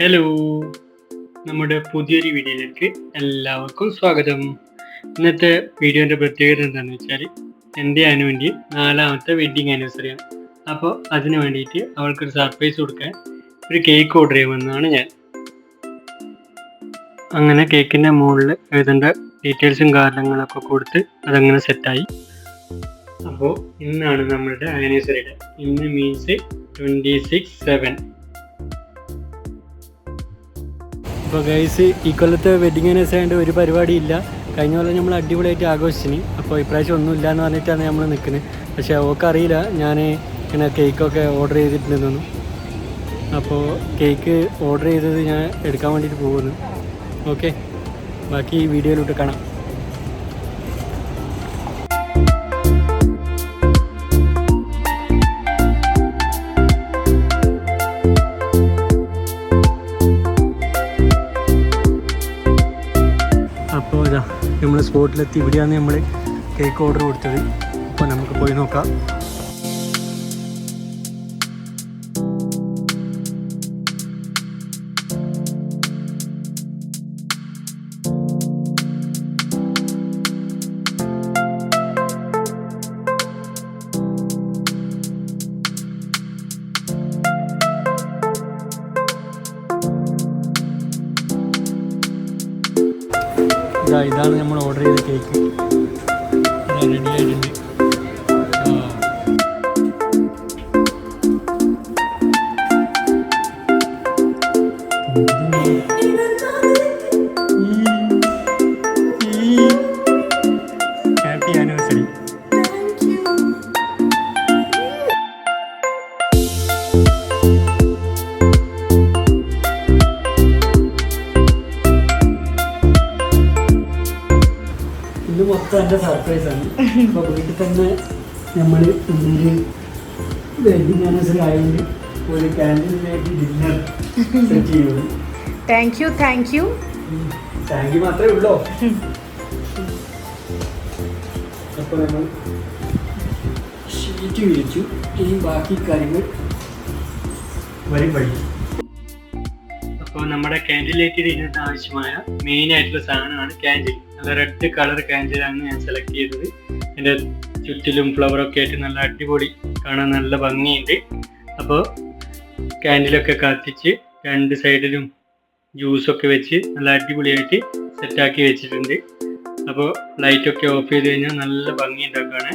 Hello, നമ്മുടെ പുതിയൊരു വീഡിയോയിലേക്ക് എല്ലാവർക്കും സ്വാഗതം. ഇന്നത്തെ വീഡിയോൻ്റെ പ്രത്യേകത എന്താണെന്ന് വെച്ചാൽ എൻ്റെ അനുവിൻ്റെ 4ാമത്തെ വെഡ്ഡിങ് ആനിവേഴ്സറിയാണ്. അപ്പോൾ അതിന് വേണ്ടിയിട്ട് അവൾക്കൊരു സർപ്രൈസ് കൊടുക്കാൻ ഒരു കേക്ക് ഓർഡർ ചെയ്യുമെന്നാണ് ഞാൻ. അങ്ങനെ കേക്കിൻ്റെ മുകളിൽ എഴുതേണ്ട ഡീറ്റെയിൽസും കാര്യങ്ങളൊക്കെ കൊടുത്ത് അതങ്ങനെ സെറ്റായി. അപ്പോൾ ഇന്നാണ് നമ്മളുടെ ആനിവേഴ്സറിയുടെ, ഇന്ന് മീൻസ് 26/7. അപ്പോൾ ഗൈസ്, ഈ കൊല്ലത്തെ വെഡ്ഡിങ് ആനിവേഴ്സറി ആയതുകൊണ്ട് ഒരു പരിപാടി ഇല്ല. കഴിഞ്ഞ കൊല്ലം നമ്മൾ അടിപൊളിയായിട്ട് ആഘോഷിച്ചിന്. അപ്പോൾ ഇപ്രാവശ്യം ഒന്നുമില്ല എന്ന് പറഞ്ഞിട്ടാണ് നമ്മൾ നിൽക്കുന്നത്. പക്ഷേ അവൾക്ക് അറിയില്ല ഞാൻ ഇങ്ങനെ കേക്കൊക്കെ ഓർഡർ ചെയ്തിട്ടുണ്ടെന്നൊന്നും. അപ്പോൾ കേക്ക് ഓർഡർ ചെയ്തത് ഞാൻ എടുക്കാൻ വേണ്ടിയിട്ട് പോകുന്നു. ഓക്കെ, ബാക്കി വീഡിയോയിലോട്ട് കാണാം. അപ്പോൾ ഇതാ നമ്മൾ സ്പോട്ടിലെത്തി. ഇവിടെയാണ് നമ്മൾ കേക്ക് ഓർഡർ കൊടുത്തത്. അപ്പോൾ നമുക്ക് പോയി നോക്കാം. ഇതാണ് നമ്മൾ ഓർഡർ ചെയ്ത കേക്ക്. റെഡി ആയിട്ടുണ്ട്. Happy anniversary. ഇത് മൊത്തം എൻ്റെ സർപ്രൈസാണ്. അപ്പോൾ വീട്ടിൽ തന്നെ നമ്മൾ ഒരു വെഡ്ഡിങ് ആനിവേഴ്സറി ആയതുകൊണ്ട് ഒരു ക്യാൻറ്റീനിലേക്ക് ഡിന്നർ സെറ്റ് ചെയ്യുന്നു. താങ്ക് യു താങ്ക് യു മാത്രമേ ഉള്ളൂ. അപ്പോൾ നമ്മൾ ഷീറ്റ് വിരിച്ചു. ഇനി ബാക്കി കാര്യങ്ങൾ വരും വഴി. അപ്പോൾ നമ്മുടെ ക്യാൻഡിലേക്ക് ഇതിനകത്ത് ആവശ്യമായ മെയിൻ ആയിട്ടുള്ള സാധനമാണ് ക്യാൻഡിൽ. നല്ല റെഡ് കളർ ക്യാൻഡിലാണ് ഞാൻ സെലക്ട് ചെയ്തത്. എൻ്റെ ചുറ്റിലും ഫ്ലവറൊക്കെ ആയിട്ട് നല്ല അടിപൊളി, കാണാൻ നല്ല ഭംഗിയുണ്ട്. അപ്പോൾ ക്യാൻഡിലൊക്കെ കത്തിച്ച് രണ്ട് സൈഡിലും ജ്യൂസൊക്കെ വെച്ച് നല്ല അടിപൊളിയായിട്ട് സെറ്റാക്കി വെച്ചിട്ടുണ്ട്. അപ്പോൾ ലൈറ്റൊക്കെ ഓഫ് ചെയ്ത് കഴിഞ്ഞാൽ നല്ല ഭംഗി ഉണ്ടാക്കുകയാണ്.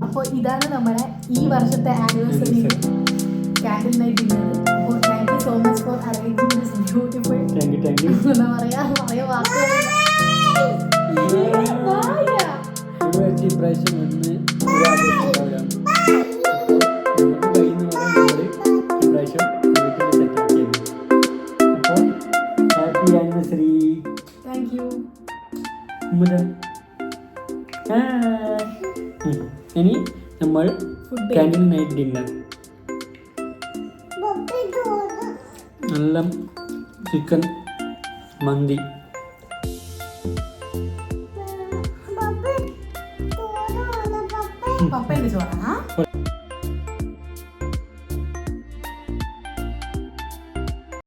അപ്പോൾ ഇതാണ് നമ്മുടെ ഈ വർഷത്തെ ആനിവേഴ്സറി ക്യാൻഡിൽ നൈറ്റ് ഡിന്നർ. അപ്പോൾ thank you so much for arranging this beautiful. എന്താ പറയാ വാക്കുകളില്ല. Thank you. ഇനി നമ്മൾ ക്യാൻഡിൽ നൈറ്റ് ഡിന്നർ. നല്ല ചിക്കൻ മന്തി. പപ്പേൻ്റെ ചോറാ.